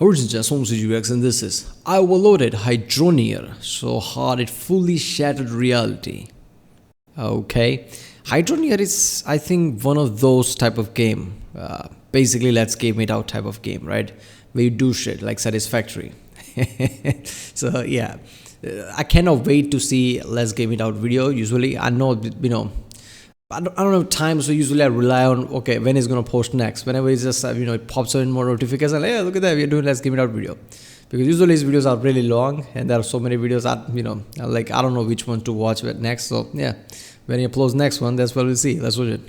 Just home UX, and this is I overloaded Hydroneer so hard it fully shattered reality. Okay, Hydroneer is, I think, one of those type of game. Basically, let's game it out type of game, right? Where you do shit like Satisfactory. So yeah, I cannot wait to see Let's Game It Out video. Usually, I know I don't have time, so usually I rely on, okay, when he's going to post next. Whenever it's just, it pops up in more notifications, like, hey, look at that, we're doing Let's Give It Out video. Because usually his videos are really long, and there are so many videos that, like, I don't know which one to watch next. So, yeah, when he uploads next one, that's what we'll see. Let's watch it.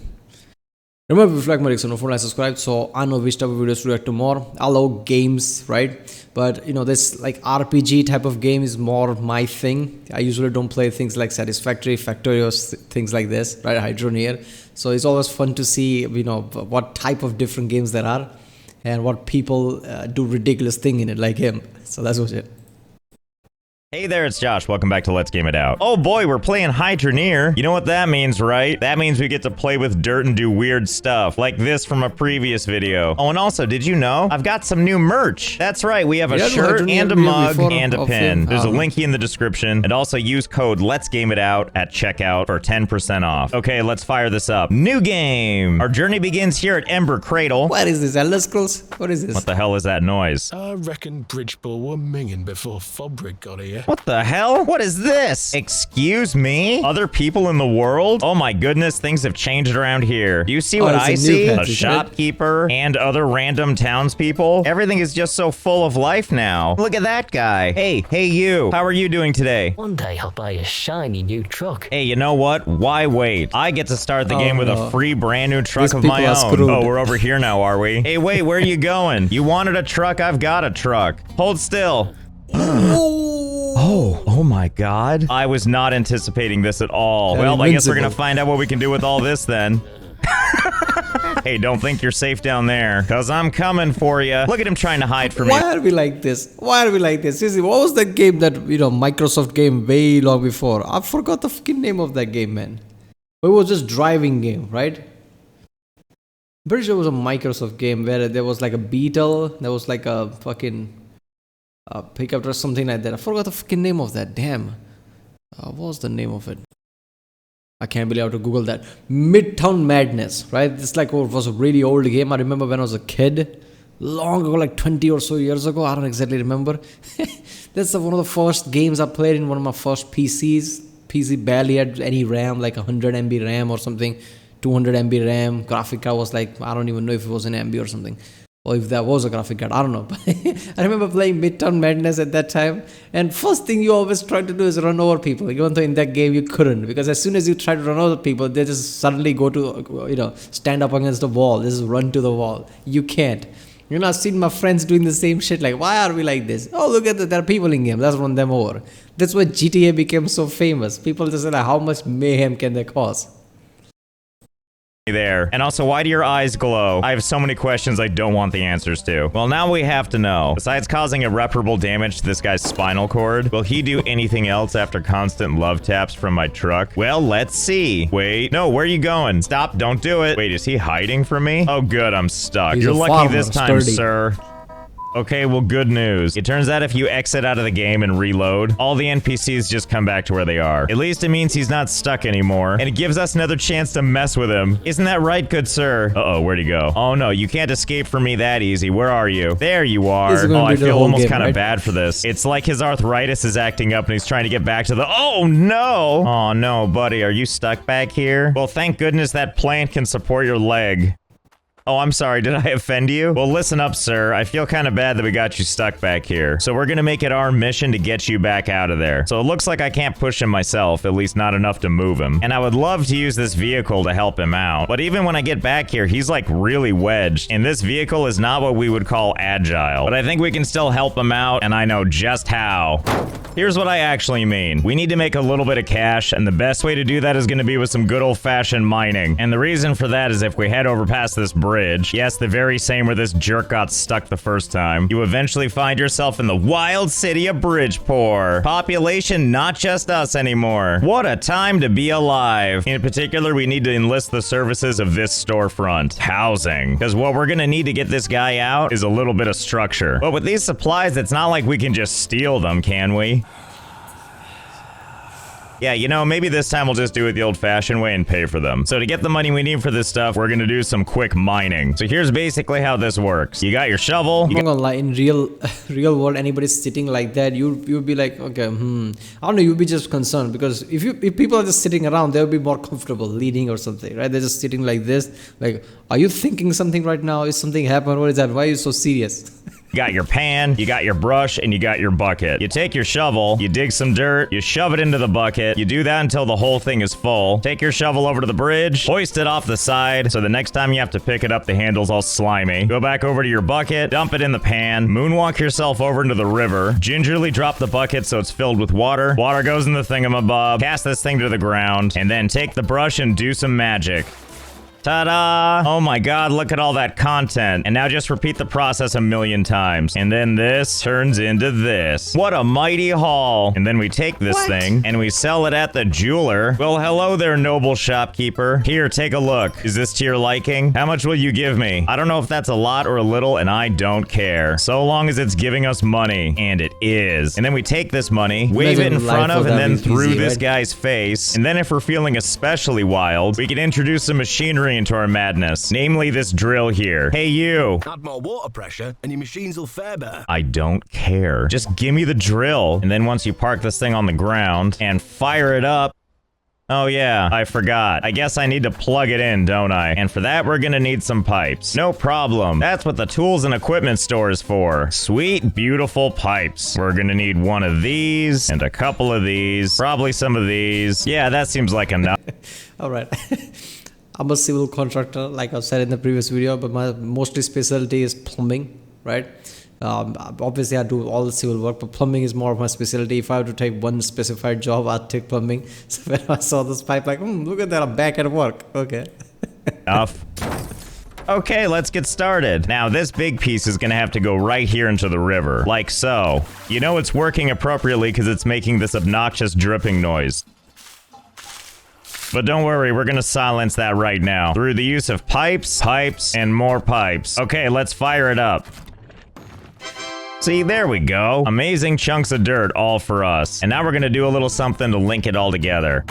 Remember, if you like my reaction, don't forget to subscribe, so I know which type of videos to react to more. I love games, right? But, this, like, RPG type of game is more my thing. I usually don't play things like Satisfactory, Factorious, things like this, right? Hydroneer. So it's always fun to see, what type of different games there are and what people do ridiculous thing in it, like him. So that's what it. Hey there, it's Josh. Welcome back to Let's Game It Out. Oh boy, we're playing Hydroneer. You know what that means, right? That means we get to play with dirt and do weird stuff, like this from a previous video. Oh, and also, did you know? I've got some new merch. That's right, we have a shirt and a mug and a pin. There's a link in the description, and also use code Let's Game It Out at checkout for 10% off. Okay, let's fire this up. New game! Our journey begins here at Ember Cradle. What is this, Elder Scrolls? What is this? What the hell is that noise? I reckon Bridgeball were minging before Fobrick got here. What the hell? What is this? Excuse me? Other people in the world? Oh my goodness, things have changed around here. Do you see what I see? A shopkeeper and other random townspeople? Everything is just so full of life now. Look at that guy. Hey you. How are you doing today? One day I'll buy a shiny new truck. Hey, you know what? Why wait? I get to start the game with a free brand new truck of my own. Oh, we're over here now, are we? Hey, wait, where are you going? You wanted a truck? I've got a truck. Hold still. Oh my god. I was not anticipating this at all. Well, I guess we're gonna find out what we can do with all this then. Hey, don't think you're safe down there, cause I'm coming for you. Look at him trying to hide from me. Why are we like this? Why are we like this? Seriously, what was the game that, Microsoft game way long before? I forgot the fucking name of that game, man. It was just driving game, right? I'm pretty sure it was a Microsoft game where there was like a beetle, there was like a fucking pickup or something like that. I forgot the fucking name of that. Damn. What was the name of it? I can't believe I have to Google that. Midtown Madness, right? It's like, it was a really old game. I remember when I was a kid, long ago, like 20 or so years ago. I don't exactly remember. That's one of the first games I played in one of my first PCs. PC barely had any RAM, like 100 MB RAM or something. 200 MB RAM. Graphic card was like, I don't even know if it was an MB or something. Or if there was a graphic card, I don't know. But I remember playing Midtown Madness at that time. And first thing you always try to do is run over people. Even though in that game you couldn't. Because as soon as you try to run over people, they just suddenly go to, stand up against the wall. Just run to the wall. You can't. I've seen my friends doing the same shit. Like, why are we like this? Oh, look at that. There are people in game. Let's run them over. That's why GTA became so famous. People just say, like, how much mayhem can they cause? There. And also, why do your eyes glow? I have so many questions I don't want the answers to. Well, now we have to know. Besides causing irreparable damage to this guy's spinal cord, will he do anything else after constant love taps from my truck? Well, let's see. Wait. No, where are you going? Stop. Don't do it. Wait, is he hiding from me? Oh, good. I'm stuck. You're lucky this time, sir. Okay, well, good news. It turns out if you exit out of the game and reload, all the NPCs just come back to where they are. At least it means he's not stuck anymore, and it gives us another chance to mess with him. Isn't that right, good sir? Uh-oh, where'd he go? Oh no, you can't escape from me that easy. Where are you? There you are. Oh, I feel almost kind of bad for this. It's like his arthritis is acting up and he's trying to get back to the— Oh no! Oh no, buddy, are you stuck back here? Well, thank goodness that plant can support your leg. Oh, I'm sorry, did I offend you? Well, listen up, sir. I feel kind of bad that we got you stuck back here. So we're gonna make it our mission to get you back out of there. So it looks like I can't push him myself, at least not enough to move him. And I would love to use this vehicle to help him out. But even when I get back here, he's like really wedged. And this vehicle is not what we would call agile. But I think we can still help him out, and I know just how. Here's what I actually mean. We need to make a little bit of cash, and the best way to do that is going to be with some good old-fashioned mining. And the reason for that is if we head over past this bridge, yes, the very same where this jerk got stuck the first time, you eventually find yourself in the wild city of Bridgeport. Population not just us anymore. What a time to be alive. In particular, we need to enlist the services of this storefront. Housing. Because what we're going to need to get this guy out is a little bit of structure. But with these supplies, it's not like we can just steal them, can we? Yeah, you know, maybe this time we'll just do it the old-fashioned way and pay for them. So to get the money we need for this stuff, we're gonna do some quick mining. So here's basically how this works. You got your shovel. I'm not gonna lie, in real world, anybody's sitting like that, you'd be like, okay, I don't know, you'd be just concerned, because if people are just sitting around, they'll be more comfortable leaning or something, right? They're just sitting like this, like, are you thinking something right now? Is something happened? What is that? Why are you so serious? You got your pan, you got your brush, and you got your bucket. You take your shovel, you dig some dirt, you shove it into the bucket, you do that until the whole thing is full. Take your shovel over to the bridge, hoist it off the side, so the next time you have to pick it up, the handle's all slimy. Go back over to your bucket, dump it in the pan, moonwalk yourself over into the river, gingerly drop the bucket so it's filled with water. Water goes in the thingamabob, cast this thing to the ground, and then take the brush and do some magic. Ta-da! Oh my god, look at all that content. And now just repeat the process a million times. And then this turns into this. What a mighty haul. And then we take this thing and we sell it at the jeweler. Well, hello there, noble shopkeeper. Here, take a look. Is this to your liking? How much will you give me? I don't know if that's a lot or a little, and I don't care. So long as it's giving us money. And it is. And then we take this money, wave it in front of, and then through this guy's face. And then if we're feeling especially wild, we can introduce some machinery into our madness, namely this drill here. Hey you! Add more water pressure and your machines will fare better. I don't care. Just give me the drill. And then once you park this thing on the ground and fire it up. Oh yeah, I forgot. I guess I need to plug it in, don't I? And for that, we're gonna need some pipes. No problem. That's what the tools and equipment store is for. Sweet, beautiful pipes. We're gonna need one of these and a couple of these. Probably some of these. Yeah, that seems like enough. All right. I'm a civil contractor, like I've said in the previous video, but my mostly specialty is plumbing, right? Obviously, I do all the civil work, but plumbing is more of my specialty. If I have to take one specified job, I'd take plumbing. So when I saw this pipe, like, look at that, I'm back at work. Okay. Enough. Okay, let's get started. Now, this big piece is gonna have to go right here into the river, like so. You know it's working appropriately because it's making this obnoxious dripping noise. But don't worry, we're gonna silence that right now through the use of pipes, and more pipes. Okay, let's fire it up. See, there we go. Amazing chunks of dirt all for us. And now we're gonna do a little something to link it all together.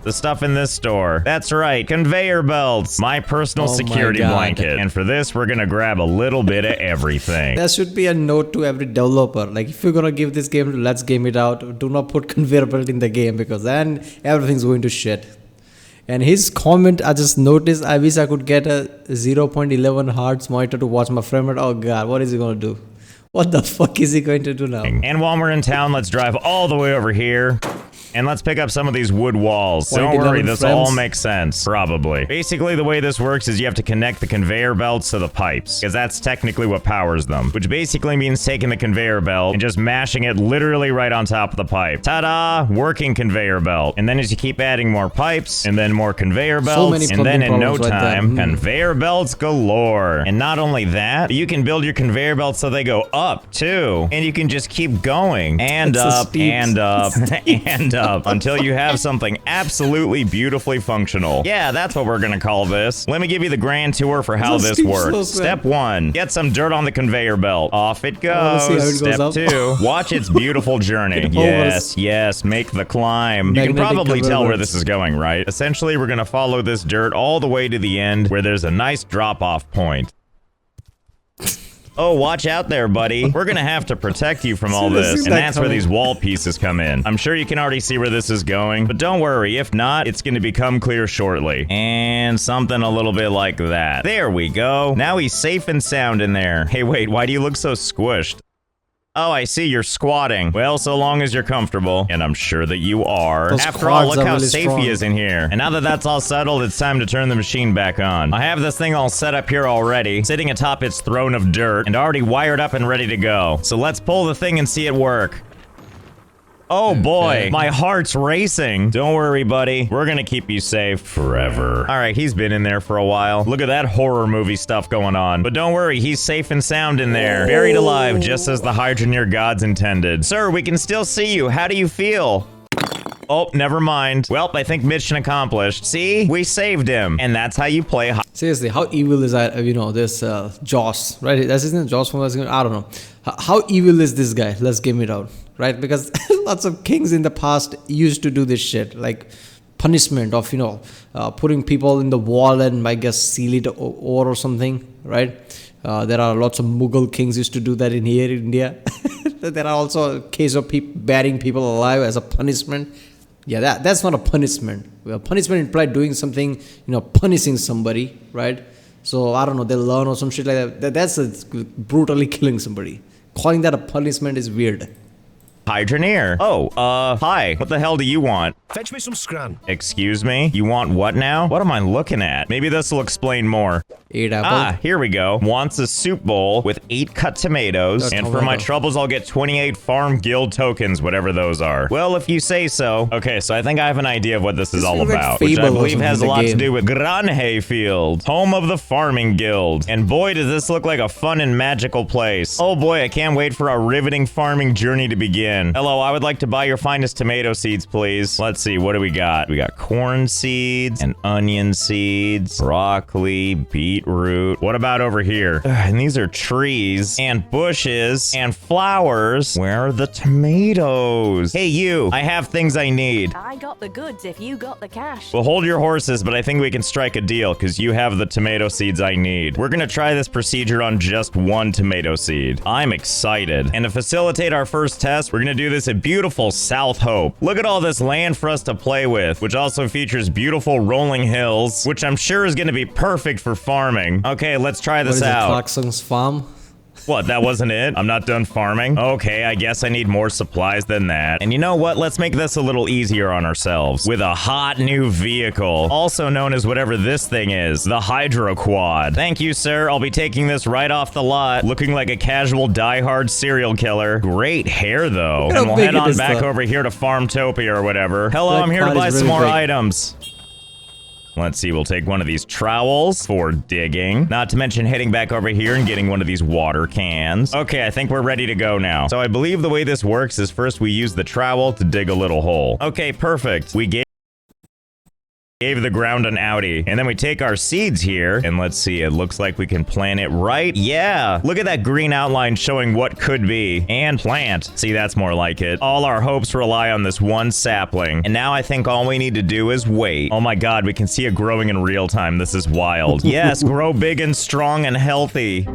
The stuff in this store. That's right, conveyor belts. My personal security blanket. And for this, we're gonna grab a little bit of everything. There should be a note to every developer. Like, if you're gonna give this game, let's game it out. Do not put conveyor belt in the game, because then everything's going to shit. And his comment, I just noticed, I wish I could get a 0.11 hertz monitor to watch my frame rate. Oh god, what is he gonna do? What the fuck is he going to do now? And while we're in town, let's drive all the way over here. And let's pick up some of these wood walls. Don't worry, this all makes sense. Probably. Basically, the way this works is you have to connect the conveyor belts to the pipes, because that's technically what powers them. Which basically means taking the conveyor belt and just mashing it literally right on top of the pipe. Ta-da! Working conveyor belt. And then as you keep adding more pipes, and then more conveyor belts, and then in no time, conveyor belts galore. And not only that, but you can build your conveyor belts so they go up, too. And you can just keep going. And up, and up, and up. Until you have something absolutely beautifully functional. Yeah, that's what we're gonna call this. Let me give you the grand tour for how this works. Step 1, get some dirt on the conveyor belt. Off it goes. Step 2, watch its beautiful journey. Yes, make the climb. You can probably tell where this is going, right? Essentially, we're gonna follow this dirt all the way to the end where there's a nice drop-off point. Oh, watch out there, buddy. We're gonna have to protect you from all this, and that's where these wall pieces come in. I'm sure you can already see where this is going, but don't worry, if not, it's gonna become clear shortly. And something a little bit like that. There we go. Now he's safe and sound in there. Hey, wait, why do you look so squished? Oh, I see, you're squatting. Well, so long as you're comfortable, and I'm sure that you are. After all, look how safe he is in here. And now that that's all settled, it's time to turn the machine back on. I have this thing all set up here already, sitting atop its throne of dirt, and already wired up and ready to go. So let's pull the thing and see it work. Oh boy, Okay. my heart's racing. Don't worry, buddy. We're gonna keep you safe forever. All right, he's been in there for a while. Look at that horror movie stuff going on. But don't worry, he's safe and sound in there. Buried alive, just as the Hydroneer gods intended. Sir, we can still see you. How do you feel? Oh, never mind. Well, I think mission accomplished. See? We saved him. And that's how you play Seriously, how evil is that? This Joss, right? That's his name, Joss from Resident Evil? I don't know. How evil is this guy? Let's game it out, right? Because lots of kings in the past used to do this shit, like punishment of putting people in the wall and I guess seal it or something, right? There are lots of Mughal kings used to do that in here in India. There are also cases of burying people alive as a punishment. Yeah, that's not a punishment. Well, punishment implied doing something, punishing somebody, right? So I don't know, they'll learn or some shit like that. That's brutally killing somebody. Calling that a punishment is weird. Hydroneer. Oh, hi. What the hell do you want? Fetch me some scran. Excuse me? You want what now? What am I looking at? Maybe this will explain more. 8 apple. Ah, here we go. Wants a soup bowl with 8 cut tomatoes. Oh, And for my tomato. troubles, I'll get 28 farm guild tokens, whatever those are. Well, if you say so. Okay, so I think I have an idea of what this is This all feels like about. Which I Fable or believe something has a in the lot to game. do with Granhayfield, home of the farming guild. And boy, does this look like a fun and magical place. Oh boy, I can't wait for our riveting farming journey to begin. Hello, I would like to buy your finest tomato seeds, please. Let's see, what do we got? We got corn seeds and onion seeds, broccoli, beetroot. What about over here? Ugh, and these are trees and bushes and flowers. Where are the tomatoes? Hey, you, I have things I need. I got the goods if you got the cash. Well, hold your horses, but I think we can strike a deal because you have the tomato seeds I need. We're gonna try this procedure on just 1 tomato seed. I'm excited. And to facilitate our first test, we're gonna do this at beautiful South Hope. Look at all this land for us to play with, which also features beautiful rolling hills, which I'm sure is gonna be perfect for farming. Okay, let's try What this is it, out. Clarkson's farm? What, that wasn't it? I'm not done farming? Okay, I guess I need more supplies than that. And you know what? Let's make this a little easier on ourselves. With a hot new vehicle, also known as whatever this thing is, the Hydro Quad. Thank you, sir. I'll be taking this right off the lot, looking like a casual die-hard serial killer. Great hair, though. Look And how we'll big head it on is, back though. over here to Farmtopia or whatever. Hello, That I'm here to quad buy is some really more big. items. Let's see, we'll take one of these trowels for digging. Not to mention heading back over here and getting one of these water cans. Okay, I think we're ready to go now. So I believe the way this works is first we use the trowel to dig a little hole. Okay, perfect. We gave the ground an outie. And then we take our seeds here, and let's see, it looks like we can plant it right. Yeah, look at that green outline showing what could be. And plant. See, that's more like it. All our hopes rely on this one sapling. And now I think all we need to do is wait. Oh my god, we can see it growing in real time. This is wild. Yes, grow big and strong and healthy.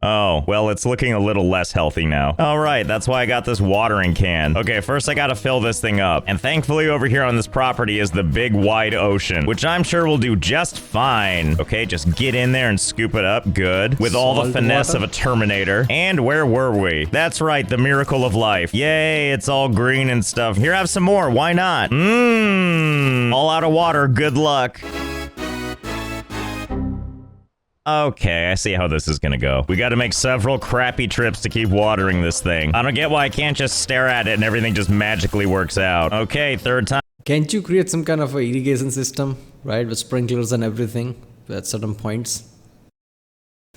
Oh, well, it's looking a little less healthy now. All right, that's why I got this watering can. Okay, first I gotta fill this thing up. And thankfully over here on this property is the big wide ocean, which I'm sure will do just fine. Okay, just get in there and scoop it up. Good. With all the Salt finesse water. of a Terminator. And where were we? That's right, the miracle of life. Yay, it's all green and stuff. Here, have some more. Why not? Mmm. All out of water. Good luck. Okay, I see how this is gonna go. We gotta make several crappy trips to keep watering this thing. I don't get why I can't just stare at it and everything just magically works out. Okay, third time. Can't you create some kind of a irrigation system, right, with sprinklers and everything at certain points?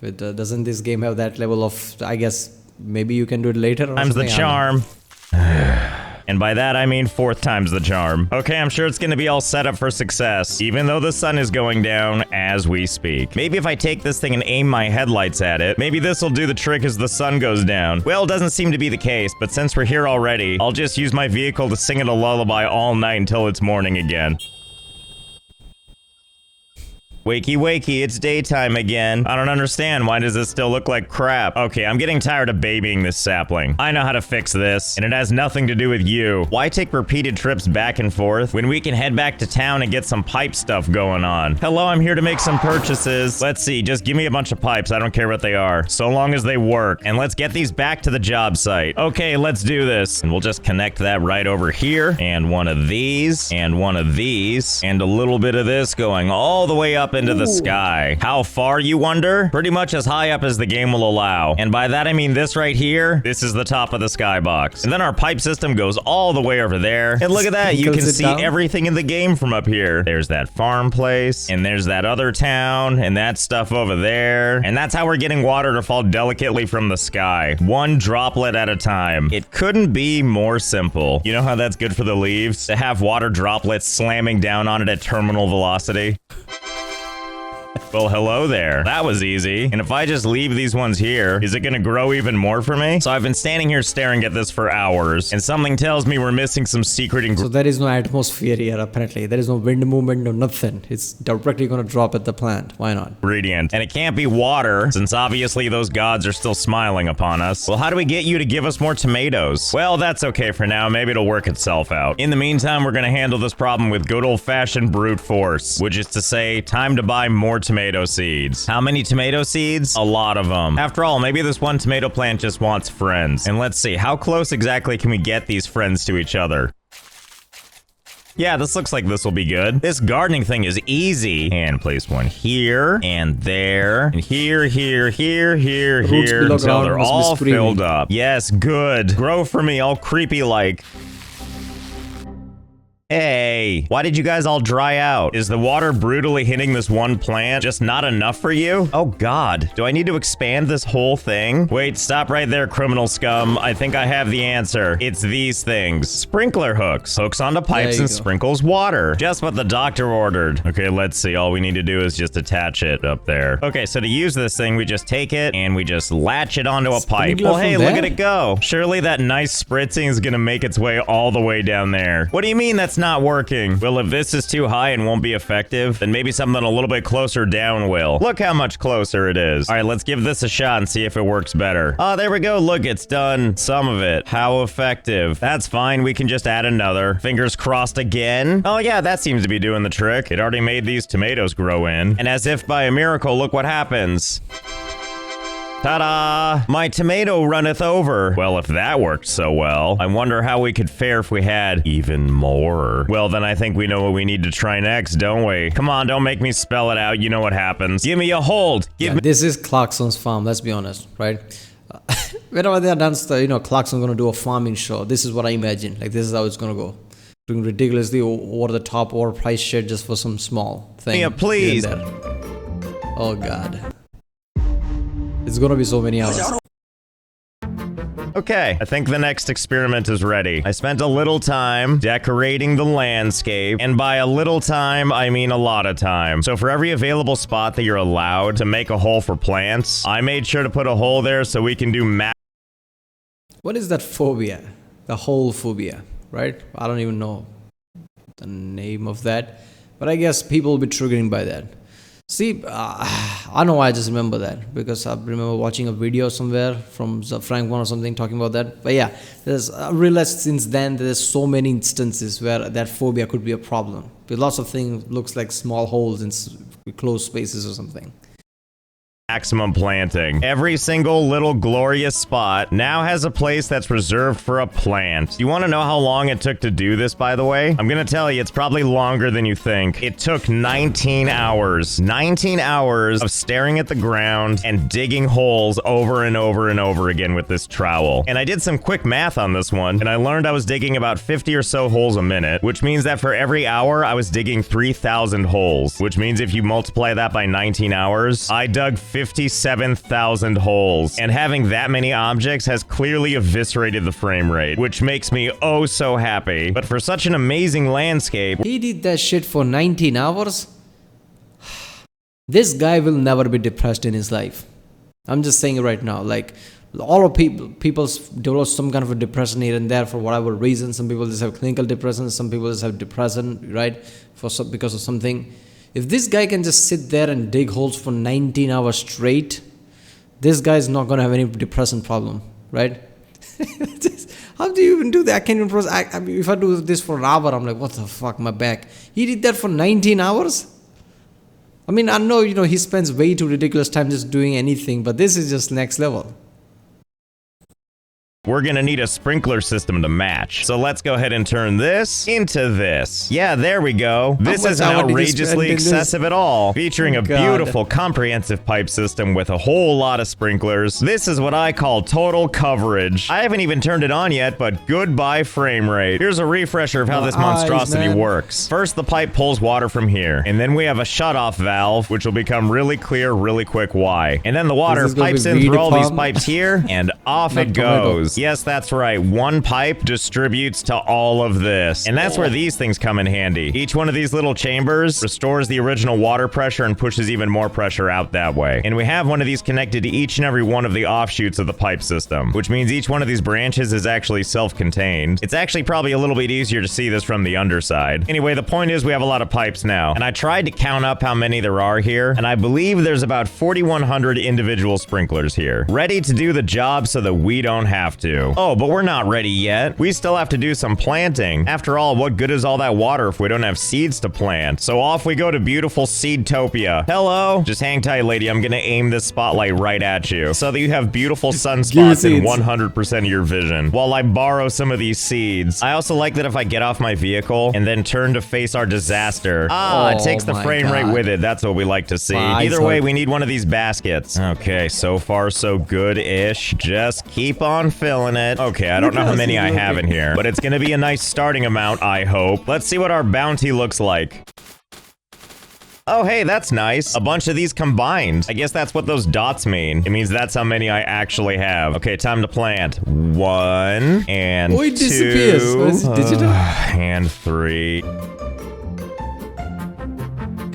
Doesn't this game have that level of, I guess, maybe you can do it later or Times the something? I don't know. charm. And by that, I mean 4th time's the charm. Okay, I'm sure it's gonna be all set up for success, even though the sun is going down as we speak. Maybe if I take this thing and aim my headlights at it, maybe this'll do the trick as the sun goes down. Well, it doesn't seem to be the case, but since we're here already, I'll just use my vehicle to sing it a lullaby all night until it's morning again. Wakey, wakey, it's daytime again. I don't understand. Why does this still look like crap? Okay, I'm getting tired of babying this sapling. I know how to fix this, and it has nothing to do with you. Why take repeated trips back and forth when we can head back to town and get some pipe stuff going on? Hello, I'm here to make some purchases. Let's see, just give me a bunch of pipes. I don't care what they are, so long as they work. And let's get these back to the job site. Okay, let's do this. And we'll just connect that right over here, and one of these, and one of these, and a little bit of this going all the way up up into the sky. How far, you wonder? Pretty much as high up as the game will allow. And by that I mean this right here. This is the top of the skybox. And then our pipe system goes all the way over there. And look at that, you can see everything in the game from up here. There's that farm place, and there's that other town, and that stuff over there. And that's how we're getting water to fall delicately from the sky. One droplet at a time. It couldn't be more simple. You know how that's good for the leaves? To have water droplets slamming down on it at terminal velocity? Well, hello there. That was easy. And if I just leave these ones here, is it gonna grow even more for me? So I've been standing here staring at this for hours, and something tells me we're missing some secret ingredient. So there is no atmosphere here, apparently. There is no wind movement, no nothing. It's directly gonna drop at the plant. Why not? And it can't be water, since obviously those gods are still smiling upon us. Well, how do we get you to give us more tomatoes? Well, that's okay for now. Maybe it'll work itself out. In the meantime, we're gonna handle this problem with good old-fashioned brute force, which is to say, time to buy more tomato seeds. How many tomato seeds? A lot of them. After all, maybe this one tomato plant just wants friends. And let's see, how close exactly can we get these friends to each other? Yeah, this looks like this will be good. This gardening thing is easy. And place one here, and there, and here, until they're all filled up. Yes, good. Grow for me, all creepy-like. Hey, why did you guys all dry out? Is the water brutally hitting this one plant just not enough for you? Oh god, do I need to expand this whole thing? Wait, stop right there, criminal scum. I think I have the answer. It's these things. Sprinkler hooks. Hooks onto pipes and sprinkles water. Just what the doctor ordered. Okay, let's see. All we need to do is just attach it up there. Okay, so to use this thing, we just take it and we just latch it onto a pipe. Well, hey, look at it go. Surely that nice spritzing is gonna make its way all the way down there. What do you mean that's not working? Well, if this is too high and won't be effective, then maybe something a little bit closer down will. Look how much closer it is. All right, let's give this a shot and see if it works better. Oh, there we go. Look, it's done some of it. How effective. That's fine. We can just add another. Fingers crossed again. Oh yeah, that seems to be doing the trick. It already made these tomatoes grow in. And as if by a miracle, look what happens. Ta-da! My tomato runneth over. Well, if that worked so well, I wonder how we could fare if we had even more. Well, then I think we know what we need to try next, don't we? Come on, don't make me spell it out. You know what happens. Give me a hold. Give me— This is Clarkson's farm, let's be honest, right? Whenever they are done, Clarkson's gonna do a farming show. This is what I imagine. Like, this is how it's gonna go. Doing ridiculously over-the-top, overpriced shit just for some small thing. Yeah, please. Oh, God. It's gonna be so many hours. Okay, I think the next experiment is ready. I spent a little time decorating the landscape, and by a little time, I mean a lot of time. So for every available spot that you're allowed to make a hole for plants, I made sure to put a hole there so we can do What is that phobia? The hole phobia, right? I don't even know the name of that, but I guess people will be triggering by that. See, I know why I just remember that, because I remember watching a video somewhere from Frank One or something talking about that. But yeah, I realized since then there's so many instances where that phobia could be a problem. But lots of things looks like small holes in closed spaces or something. Maximum planting. Every single little glorious spot now has a place that's reserved for a plant. You want to know how long it took to do this, by the way? I'm gonna tell you, it's probably longer than you think. It took 19 hours. 19 hours of staring at the ground and digging holes over and over and over again with this trowel. And I did some quick math on this one, and I learned I was digging about 50 or so holes a minute, which means that for every hour, I was digging 3,000 holes, which means if you multiply that by 19 hours, I dug 57,000 holes, and having that many objects has clearly eviscerated the frame rate, which makes me oh so happy. But for such an amazing landscape— He did that shit for 19 hours? This guy will never be depressed in his life. I'm just saying it right now. Like, all of people develop some kind of a depression here and there for whatever reason. Some people just have clinical depression, some people just have depression, right? Because of something. If this guy can just sit there and dig holes for 19 hours straight, this guy is not going to have any depression problem, right? How do you even do that? I can't even process. I mean, if I do this for an hour, I'm like, what the fuck, my back. He did that for 19 hours? I mean, I know, he spends way too ridiculous time just doing anything, but this is just next level. we're gonna need a sprinkler system to match. So let's go ahead and turn this into this. Yeah, there we go. This isn't outrageously excessive at all. Featuring a beautiful, comprehensive pipe system with a whole lot of sprinklers. This is what I call total coverage. I haven't even turned it on yet, but goodbye frame rate. Here's a refresher of how this monstrosity works. First, the pipe pulls water from here, and then we have a shutoff valve, which will become really clear really quick why. And then the water pipes in through all these pipes here, and off it goes. Yes, that's right. One pipe distributes to all of this. And that's where these things come in handy. Each one of these little chambers restores the original water pressure and pushes even more pressure out that way. And we have one of these connected to each and every one of the offshoots of the pipe system, which means each one of these branches is actually self-contained. It's actually probably a little bit easier to see this from the underside. Anyway, the point is we have a lot of pipes now. And I tried to count up how many there are here, and I believe there's about 4,100 individual sprinklers here, ready to do the job so that we don't have to. Oh, but we're not ready yet. We still have to do some planting. After all, what good is all that water if we don't have seeds to plant? So off we go to beautiful Seedtopia. Hello? Just hang tight, lady. I'm gonna aim this spotlight right at you so that you have beautiful sunspots in 100% of your vision while I borrow some of these seeds. I also like that if I get off my vehicle and then turn to face our disaster, it takes the frame rate with it. That's what we like to see. Either way, we need one of these baskets. Okay, so far so good-ish. Just keep on filling it. Okay, I don't know how many I have in here, but it's gonna be a nice starting amount, I hope. Let's see what our bounty looks like. Oh, hey, that's nice. A bunch of these combined. I guess that's what those dots mean. It means that's how many I actually have. Okay, time to plant. 1 and 2. It disappears. Is it digital? And 3.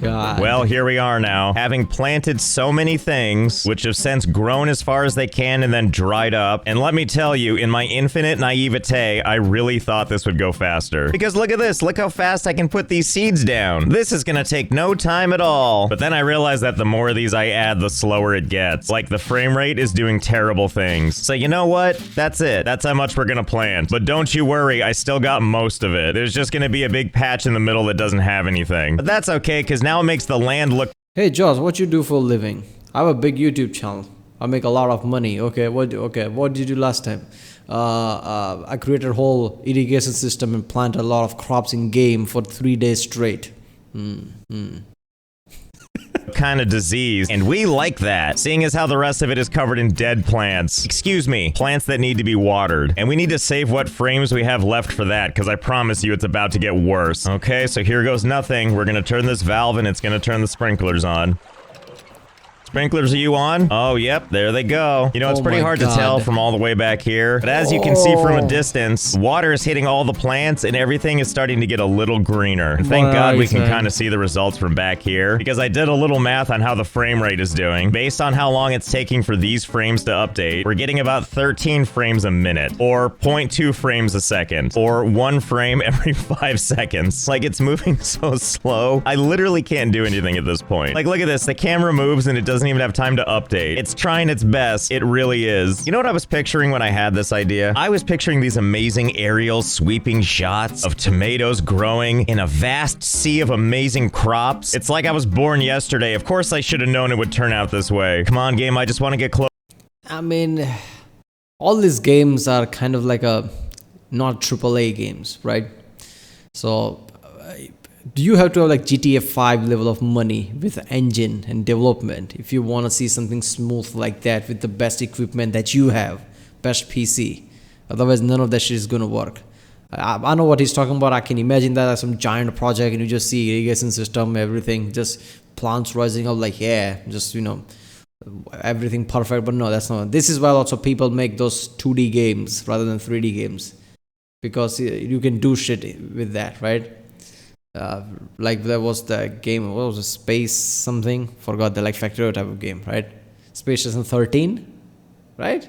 God. Well, here we are now, having planted so many things, which have since grown as far as they can and then dried up. And let me tell you, in my infinite naivete, I really thought this would go faster. Because look at this, look how fast I can put these seeds down. This is gonna take no time at all. But then I realized that the more of these I add, the slower it gets. Like, the frame rate is doing terrible things. So you know what? That's it. That's how much we're gonna plant. But don't you worry, I still got most of it. There's just gonna be a big patch in the middle that doesn't have anything. But that's okay, because now it makes the land look... Hey Josh, what you do for a living? I have a big YouTube channel. I make a lot of money. Okay, what did you do last time? I created a whole irrigation system and planted a lot of crops in game for 3 days straight. kind of disease, and we like that, seeing as how the rest of it is covered in dead plants. Excuse me, plants that need to be watered. And we need to save what frames we have left for that, because I promise you it's about to get worse. Okay, so here goes nothing. We're gonna turn this valve and it's gonna turn the sprinklers on. Sprinklers, are you on? Oh, yep, there they go. You know, it's pretty hard to tell from all the way back here, but as you can see from a distance, water is hitting all the plants and everything is starting to get a little greener. And thank God we can kind of see the results from back here, because I did a little math on how the frame rate is doing. Based on how long it's taking for these frames to update, we're getting about 13 frames a minute, or 0.2 frames a second, or 1 frame every 5 seconds. Like, it's moving so slow. I literally can't do anything at this point. Like, look at this. The camera moves and it doesn't even have time to update. It's trying its best. It really is. You know what I was picturing when I had this idea? I was picturing these amazing aerial sweeping shots of tomatoes growing in a vast sea of amazing crops. It's like I was born yesterday. Of course I should have known it would turn out this way. Come on, game, I just want to get close. I mean, all these games are kind of like not AAA games, right? So do you have to have like GTA 5 level of money with engine and development if you want to see something smooth like that with the best equipment that you have, best PC? Otherwise, none of that shit is going to work. I know what he's talking about. I can imagine that as some giant project and you just see irrigation system, everything, just plants rising up like, yeah, just, you know, everything perfect. But no, that's not. This is why lots of people make those 2D games rather than 3D games, because you can do shit with that, right? Like there was the game, what was it, Space something? Forgot, the like Factorio type of game, right? Space Station 13, right?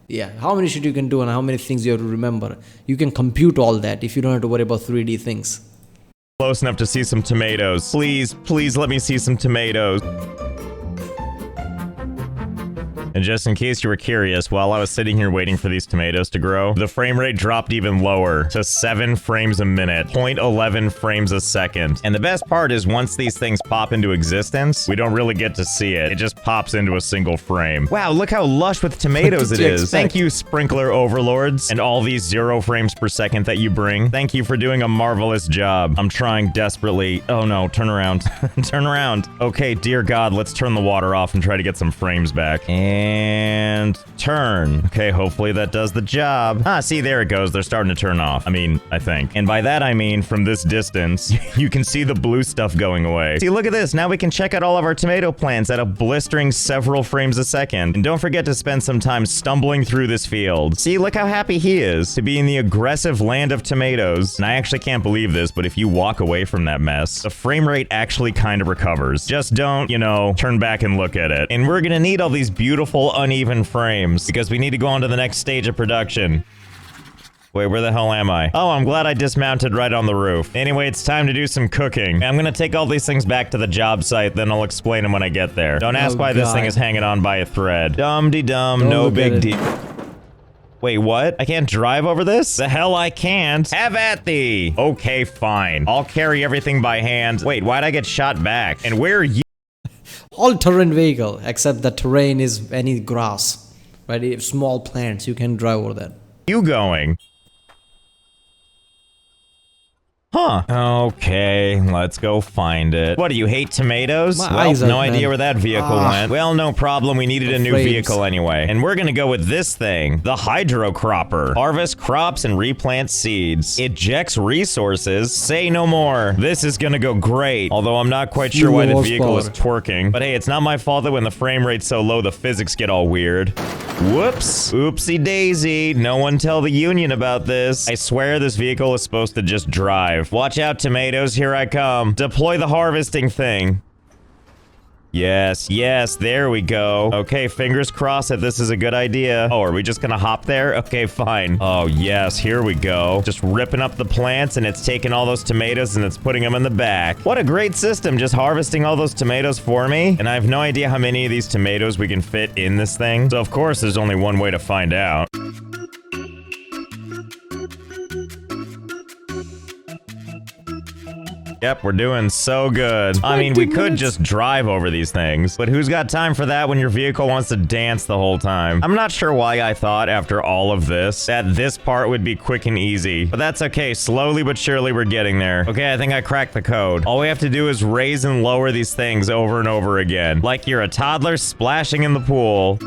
Yeah, how many shit you can do and how many things you have to remember. You can compute all that if you don't have to worry about 3D things. Close enough to see some tomatoes. Please, please let me see some tomatoes. And just in case you were curious, while I was sitting here waiting for these tomatoes to grow, the frame rate dropped even lower to 7 frames a minute, 0.11 frames a second. And the best part is once these things pop into existence, we don't really get to see it. It just pops into a single frame. Wow, look how lush with tomatoes it is. Thank you, sprinkler overlords, and all these 0 frames per second that you bring. Thank you for doing a marvelous job. I'm trying desperately. Oh no, turn around. Turn around. Okay, dear God, let's turn the water off and try to get some frames back. And turn. Okay, hopefully that does the job. Ah, see, there it goes. They're starting to turn off. I mean, I think. And by that I mean, from this distance, you can see the blue stuff going away. See, look at this. Now we can check out all of our tomato plants at a blistering several frames a second. And don't forget to spend some time stumbling through this field. See, look how happy he is to be in the aggressive land of tomatoes. And I actually can't believe this, but if you walk away from that mess, the frame rate actually kind of recovers. Just don't, you know, turn back and look at it. And we're gonna need all these beautiful uneven frames because we need to go on to the next stage of production. Wait, where the hell am I? Oh, I'm glad I dismounted right on the roof. Anyway, it's time to do some cooking. I'm gonna take all these things back to the job site, then I'll explain them when I get there. Don't ask why this thing is hanging on by a thread. Dum-de-dum, no big deal. Wait, what? I can't drive over this? The hell I can't. Have at thee. Okay, fine. I'll carry everything by hand. Wait, why'd I get shot back? And where are you? All-terrain vehicle, except the terrain is any grass, right? If small plants, you can drive over that. You going? Huh. Okay, let's go find it. What, do you hate tomatoes? Well, no idea where that vehicle went. Well, no problem. We needed a new vehicle anyway. And we're gonna go with this thing, the hydrocropper. Harvest crops and replant seeds. Ejects resources. Say no more. This is gonna go great. Although I'm not quite sure why the vehicle is twerking. But hey, it's not my fault that when the frame rate's so low, the physics get all weird. Whoops. Oopsie daisy. No one tell the union about this. I swear this vehicle is supposed to just drive. Watch out, tomatoes, here I come. Deploy the harvesting thing. Yes, yes, there we go. Okay, fingers crossed that this is a good idea. Oh, are we just gonna hop there? Okay, fine. Oh, yes, here we go. Just ripping up the plants, and it's taking all those tomatoes and it's putting them in the back. What a great system, just harvesting all those tomatoes for me. And I have no idea how many of these tomatoes we can fit in this thing. So, of course, there's only one way to find out. Yep, we're doing so good. I mean, we could just drive over these things, but who's got time for that when your vehicle wants to dance the whole time? I'm not sure why I thought after all of this that this part would be quick and easy, but that's okay. Slowly but surely we're getting there. Okay, I think I cracked the code. All we have to do is raise and lower these things over and over again, like you're a toddler splashing in the pool.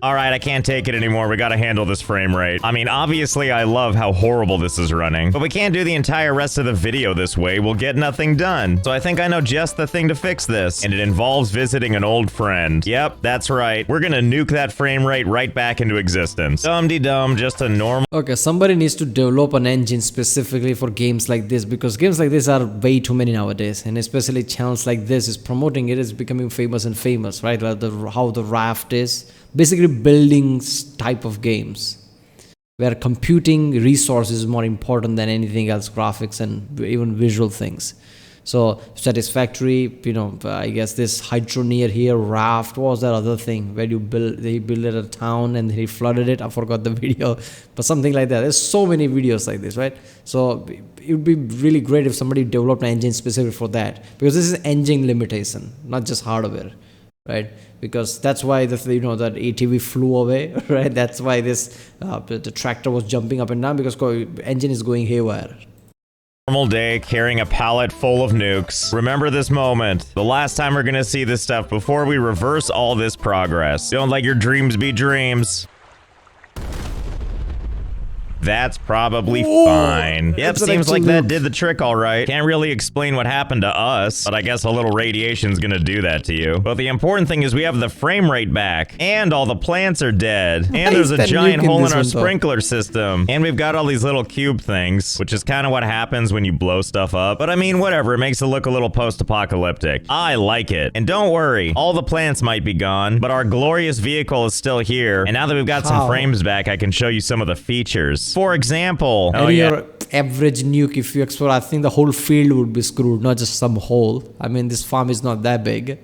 Alright, I can't take it anymore. We gotta handle this frame rate. I mean, obviously I love how horrible this is running, but we can't do the entire rest of the video this way. We'll get nothing done. So I think I know just the thing to fix this, and it involves visiting an old friend. Yep, that's right. We're gonna nuke that frame rate right back into existence. Dum-de-dum, just a normal... Okay, somebody needs to develop an engine specifically for games like this, because games like this are way too many nowadays, and especially channels like this is promoting it, is becoming famous and famous, right? Like how the Raft is. Basically buildings type of games where computing resources is more important than anything else, graphics and even visual things. So Satisfactory, you know, I guess this Hydroneer here, Raft, what was that other thing where they built a town and he flooded it? I forgot the video, but something like that. There's so many videos like this, right? So it would be really great if somebody developed an engine specific for that, because this is engine limitation, not just hardware, right? Because that's why that ATV flew away, right? That's why this the tractor was jumping up and down, because engine is going haywire. Normal day carrying a pallet full of nukes. Remember this moment, the last time we're gonna see this stuff before we reverse all this progress. Don't let your dreams be dreams. That's probably fine. Yep, seems like that did the trick all right. Can't really explain what happened to us, but I guess a little radiation's gonna do that to you. But the important thing is we have the frame rate back, and all the plants are dead, and there's a giant hole in our sprinkler system, and we've got all these little cube things, which is kind of what happens when you blow stuff up. But I mean, whatever, it makes it look a little post-apocalyptic. I like it. And don't worry, all the plants might be gone, but our glorious vehicle is still here, and now that we've got some frames back, I can show you some of the features. For example, your average nuke, if you explore, I think the whole field would be screwed, not just some hole. I mean, this farm is not that big.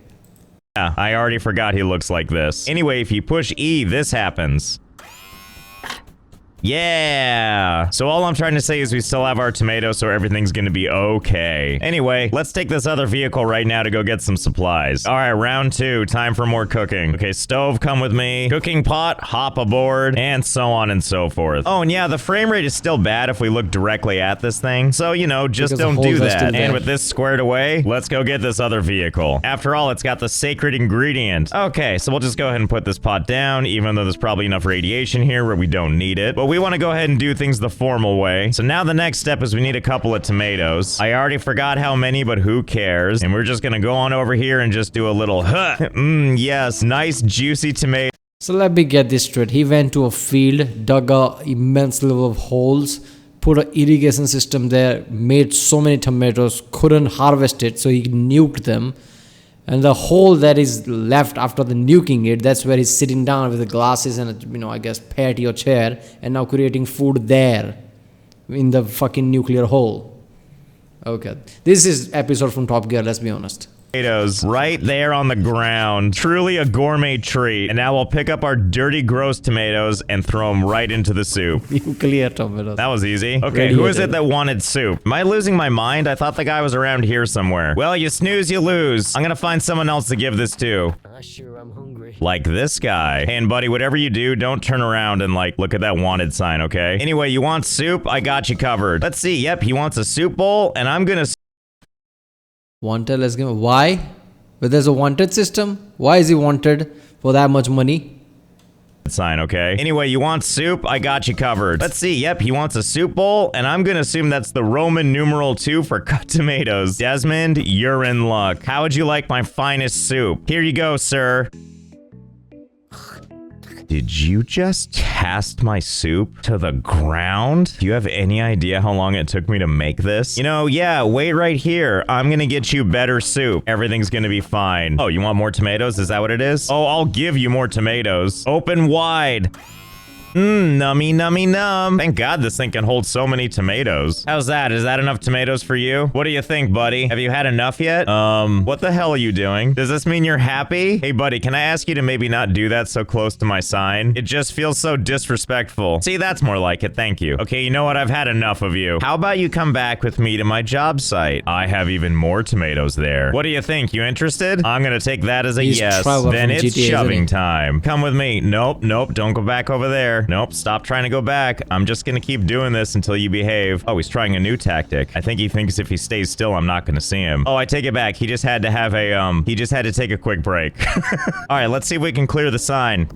Yeah, I already forgot he looks like this. Anyway, if you push E, this happens. Yeah! So all I'm trying to say is we still have our tomatoes, so everything's gonna be okay. Anyway, let's take this other vehicle right now to go get some supplies. Alright, round 2, time for more cooking. Okay, stove, come with me. Cooking pot, hop aboard, and so on and so forth. Oh, and yeah, the frame rate is still bad if we look directly at this thing. So, you know, just Because the don't do holes are still that. there. And with this squared away, let's go get this other vehicle. After all, it's got the sacred ingredient. Okay, so we'll just go ahead and put this pot down, even though there's probably enough radiation here where we don't need it. But we want to go ahead and do things the formal way. So now the next step is we need a couple of tomatoes. I already forgot how many, but who cares? And we're just gonna go on over here and just do a little yes, nice juicy tomato. So let me get this straight. He went to a field, dug a immense level of holes, put an irrigation system there, made so many tomatoes, couldn't harvest it, so he nuked them. And the hole that is left after the nuking it, that's where he's sitting down with the glasses and, you know, I guess patio chair, and now creating food there in the fucking nuclear hole. Okay. This is episode from Top Gear, let's be honest. Tomatoes right there on the ground. Truly a gourmet treat. And now we'll pick up our dirty, gross tomatoes and throw them right into the soup. Nuclear tomatoes. That was easy. Okay, who is it Radiated. that wanted soup? Am I losing my mind? I thought the guy was around here somewhere. Well, you snooze, you lose. I'm gonna find someone else to give this to. I sure am hungry. Like this guy. Hey, and buddy, whatever you do, don't turn around and, like, look at that wanted sign, okay? Anyway, you want soup? I got you covered. Let's see. Yep, he wants a soup bowl, and I'm gonna... Wanted, let's give. Why? But there's a wanted system. Why is he wanted for that much money? sign, okay? Anyway, you want soup? I got you covered. Let's see. Yep, he wants a soup bowl, and I'm gonna assume that's the Roman numeral 2 for cut tomatoes. Desmond, you're in luck. How would you like my finest soup? Here you go, sir. Did you just cast my soup to the ground? Do you have any idea how long it took me to make this? You know, yeah, wait right here. I'm gonna get you better soup. Everything's gonna be fine. Oh, you want more tomatoes? Is that what it is? Oh, I'll give you more tomatoes. Open wide. Nummy, nummy, num. Thank God this thing can hold so many tomatoes. How's that? Is that enough tomatoes for you? What do you think, buddy? Have you had enough yet? What the hell are you doing? Does this mean you're happy? Hey, buddy, can I ask you to maybe not do that so close to my sign? It just feels so disrespectful. See, that's more like it. Thank you. Okay, you know what? I've had enough of you. How about you come back with me to my job site? I have even more tomatoes there. What do you think? You interested? I'm gonna take that as a He's yes. Trevor Then from it's GTA, isn't shoving he? time. Come with me. Nope, nope, don't go back over there. Nope, stop trying to go back. I'm just gonna keep doing this until you behave. Oh, he's trying a new tactic. I think he thinks if he stays still, I'm not gonna see him. Oh, I take it back. He just had to have a, he just had to take a quick break. All right, let's see if we can clear the sign.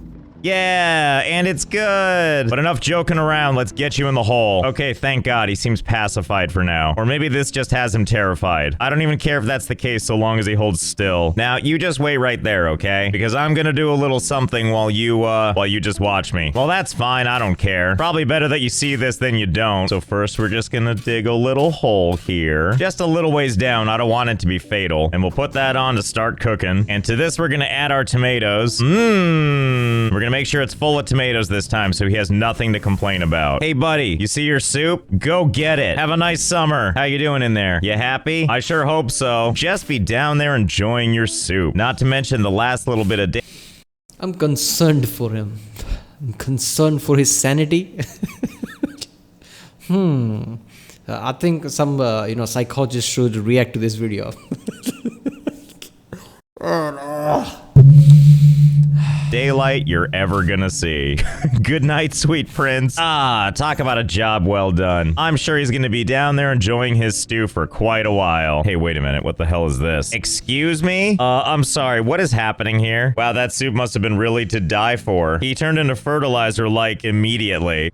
Yeah, and it's good. But enough joking around, let's get you in the hole. Okay, thank God, he seems pacified for now. Or maybe this just has him terrified. I don't even care if that's the case so long as he holds still. Now, you just wait right there, okay? Because I'm gonna do a little something while you just watch me. Well, that's fine, I don't care. Probably better that you see this than you don't. So first, we're just gonna dig a little hole here. Just a little ways down, I don't want it to be fatal. And we'll put that on to start cooking. And to this, we're gonna add our tomatoes. We're gonna make sure it's full of tomatoes this time so he has nothing to complain about. Hey buddy, you see your soup? Go get it. Have a nice summer. How you doing in there? You happy? I sure hope so. Just be down there enjoying your soup. Not to mention the last little bit of I'm concerned for him. I'm concerned for his sanity. I think some psychologist should react to this video. daylight you're ever gonna see. Good night, sweet prince. Ah, talk about a job well done. I'm sure he's gonna be down there enjoying his stew for quite a while. Hey, wait a minute. What the hell is this? Excuse me? I'm sorry. What is happening here? Wow, that soup must have been really to die for. He turned into fertilizer, like, immediately.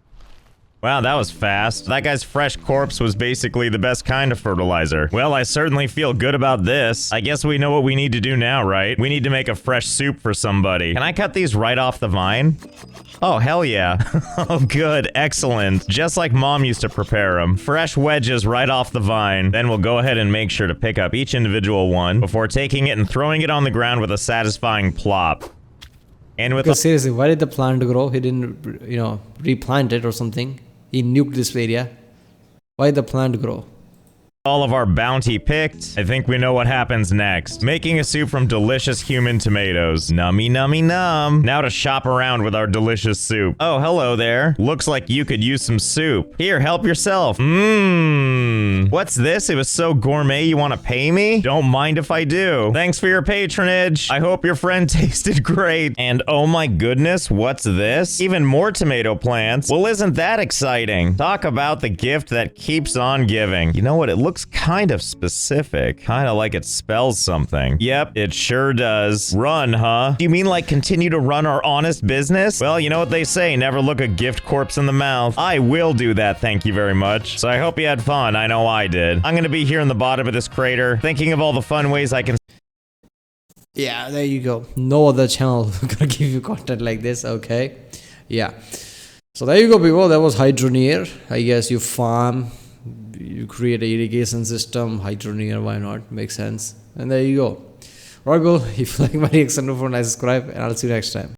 Wow, that was fast. That guy's fresh corpse was basically the best kind of fertilizer. Well, I certainly feel good about this. I guess we know what we need to do now, right? We need to make a fresh soup for somebody. Can I cut these right off the vine? Oh, hell yeah. Oh, good. Excellent. Just like Mom used to prepare them. Fresh wedges right off the vine. Then we'll go ahead and make sure to pick up each individual one before taking it and throwing it on the ground with a satisfying plop. And with Because seriously, why did the plant grow? He didn't, replant it or something. He nuked this area. Why did the plant grow? All of our bounty picked. I think we know what happens next. Making a soup from delicious human tomatoes. Nummy nummy num. Now to shop around with our delicious soup. Oh, hello there. Looks like you could use some soup. Here, help yourself. Mmm. What's this? It was so gourmet you want to pay me? Don't mind if I do. Thanks for your patronage. I hope your friend tasted great. And oh my goodness, what's this? Even more tomato plants. Well, isn't that exciting? Talk about the gift that keeps on giving. You know what? It looks kind of specific. Kind of like it spells something. Yep, it sure does. Run, huh? Do you mean like continue to run our honest business? Well, you know what they say, never look a gift corpse in the mouth. I will do that, thank you very much. So I hope you had fun. I know I did. I'm gonna be here in the bottom of this crater, thinking of all the fun ways I can... Yeah, there you go. No other channel gonna give you content like this, okay? Yeah. So there you go, people. That was Hydroneer. I guess you farm, you create an irrigation system, Hydroneer, why not? Makes sense. And there you go. Alright, people, if you like my reaction, don't forget to subscribe, and I'll see you next time.